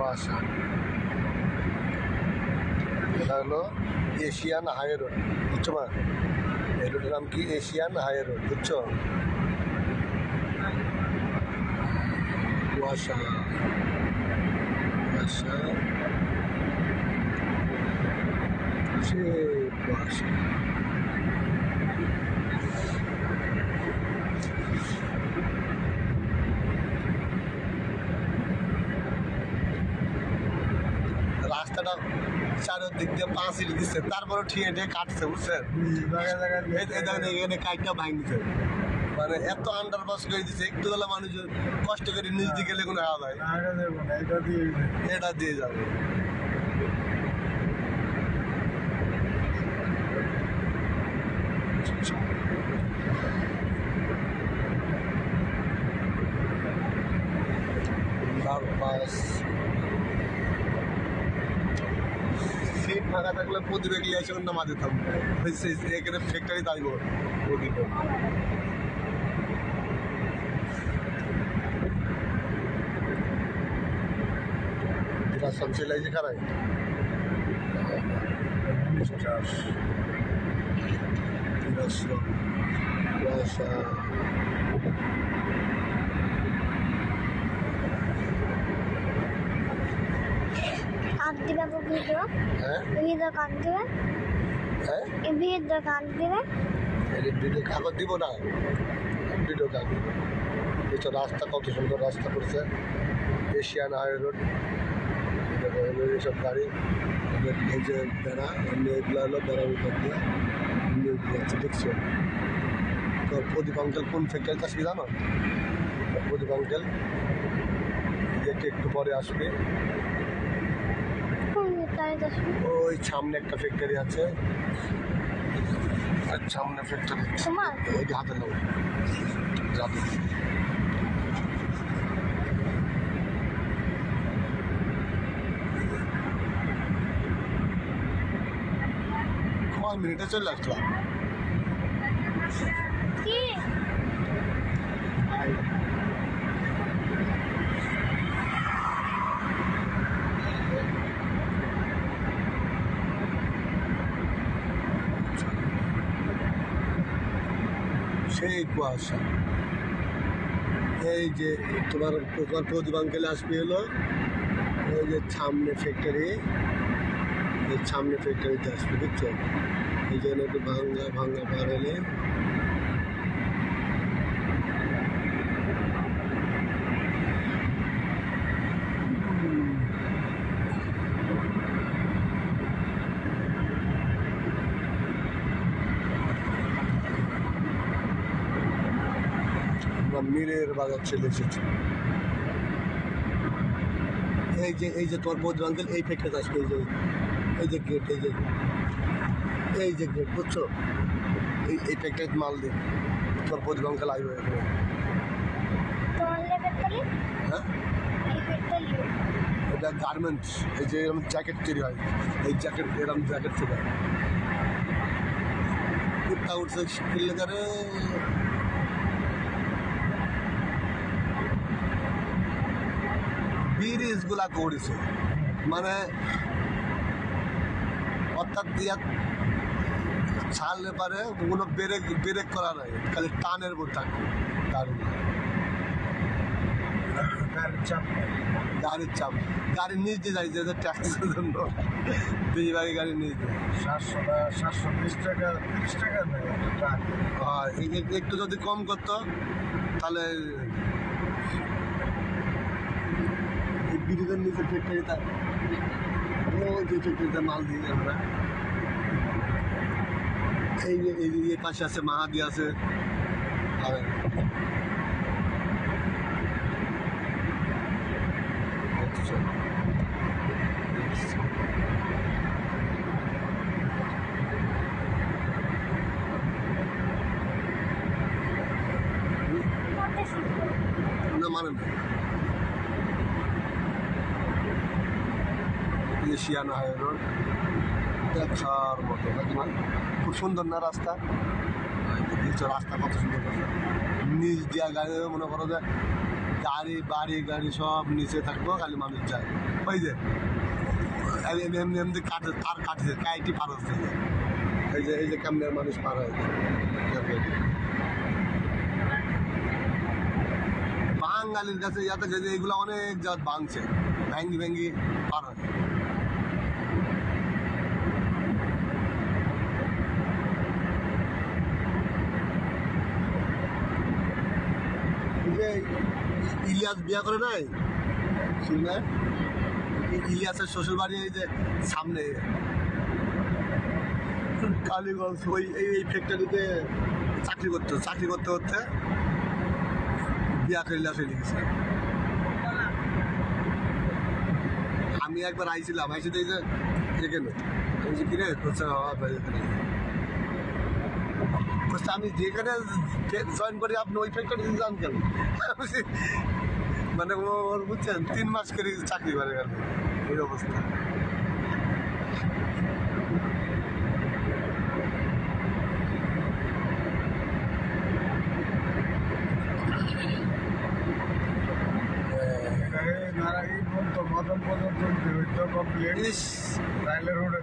কুয়াশা। এটা হলো এশিয়ান হাই রোড, বুঝছো মা? এই রোডের নাম কি? এশিয়ান হাই রোড, বুঝছো? কুয়াশা কুয়াশা সে কুয়াশা। রাস্তাটা চারিদিক দিয়ে পাঁচিল দিচ্ছে, তারপরে ঠিয়ে ঠিয়ে কাটছে, বুঝছেন? এখানে কাইটটা ভাঙছে, মানে এত আন্ডারপাস করে দিচ্ছে, একটু তাহলে মানুষ কষ্ট করে নিজ দিকে গেলে কোনো হাওয়া যায়, এটা দিয়ে যাবে। সিট ফাঁকা থাকলে প্রতিবেগী এসে অন্য মাঝে থাকবে, এখানে ফ্যাক্টরি থাকবো। सब सिलाई सिखा रहा है। কাট দিবে ভিডিও, ভিডিও কাট দিবে, ভিডিও কাট দিবে, ভিডিও কাগজ দিব না, ভিডিও কাট দিব। এটা রাস্তা কত সুন্দর রাস্তা করছে, এশিয়ান হাই রোড। এইসব গাড়ি এই যে বেড়া, এমনি এগুলো হলো বেড়ার উপর দিয়ে এমনি যাচ্ছে, দেখছো? তো প্রদীপ আঙ্কেল কোন ফ্যাক্টরিতে আসবে জানো? প্রদীপ আঙ্কেল একটু পরে আসবে, ওই সামনে একটা ফ্যাক্টরি আছে, আর সামনে ফ্যাক্টরি ওই হাতে লোক যাবে। মিনিটে চলে আসলাম। সেই কুয়াশা, এই যে তোমার প্রদীপ আঙ্কেলে আসবে হলো ওই যে সামনে ফ্যাক্টরি, সামনে ফ্যাক্টরিতে আসবে, বুঝছো? এই জন্য একটু ভাঙ্গা ভাঙ্গা পার হলে মিরের বাজার চলে এসেছে। এই যে তোমার প্রদীপ আঙ্কেল এই ফ্যাক্টরিতে আসবে, এই যে গেট, এই যে গেট, বুঝছো? এই ফ্যাক্টরিতে মাল দিন তোমার প্রদীপ আঙ্কেল আসবে। হ্যাঁ, এটা গার্মেন্টস, এই যে এরকম জ্যাকেট তৈরি হয়, এই জ্যাকেট এরকম জ্যাকেট তৈরি হয়। কুত্তা উঠছে কিনলে করে ব্রিজ গুলা করেছে, মানে অর্থাৎ দিয়া ছাড় পারে কোনো ব্রেক করা নাই, খালি টানের উপর থাকে গাড়ির চাপ। গাড়ির নিচ দিয়ে যাই যে ট্যাক্সের জন্য বেশিরভাগই গাড়ির নিচ দিয়ে 720 টাকা 30 টাকা নেয়। হ্যাঁ, একটু যদি কম করতো তাহলে ব্রিজের নিচে ফ্যাক্টরিটা, ওই যে ফ্যাক্টরিতে মাল দিই আমরা। এই পাশে আছে মাহাদি আছে, আর না মানে না এশিয়ান হাই রোড দেখার মতো নাকি? মানে খুব সুন্দর না রাস্তা? রাস্তা কত সুন্দর, নিচ দিয়া গাড়ি মনে করো যে গাড়ি বাড়ি গাড়ি সব নিচে থাকবো, খালি মানুষ যায়। ওই যে এমনি এমনি কাটে, তার কাটছে, কাইটি পার হচ্ছে। এই যে কেমনের মানুষ পার হয়, বাঙালির কাছে ইয়াতে গেছে, এগুলো অনেক জাত ভাঙছে, ভ্যাঙ্গি ভ্যাঙ্গি পার হয়। যে ইলিয়াস বিয়া করে নাই শুনে, ইলিয়াসের শ্বশুর বাড়ি এই যে সামনে কালীগঞ্জ, ওই এই ফ্যাক্টরিতে চাকরি করতে করতে বিয়া করে ইলিয়াস হয়ে গেছে। আমি একবার আইছিলাম, এই যে যেখানে আমি যে কিনে আমি যেখানে জয়েন করি, আপনি ওই ফ্যাক্টরিতে যান কেন? মানে ওর বুঝছেন 3 মাস করে চাকরি করে গেল, এই অবস্থা। এই পর্যন্ত মদন পর্যন্ত কমপ্লিট ইস রাইলের রোডে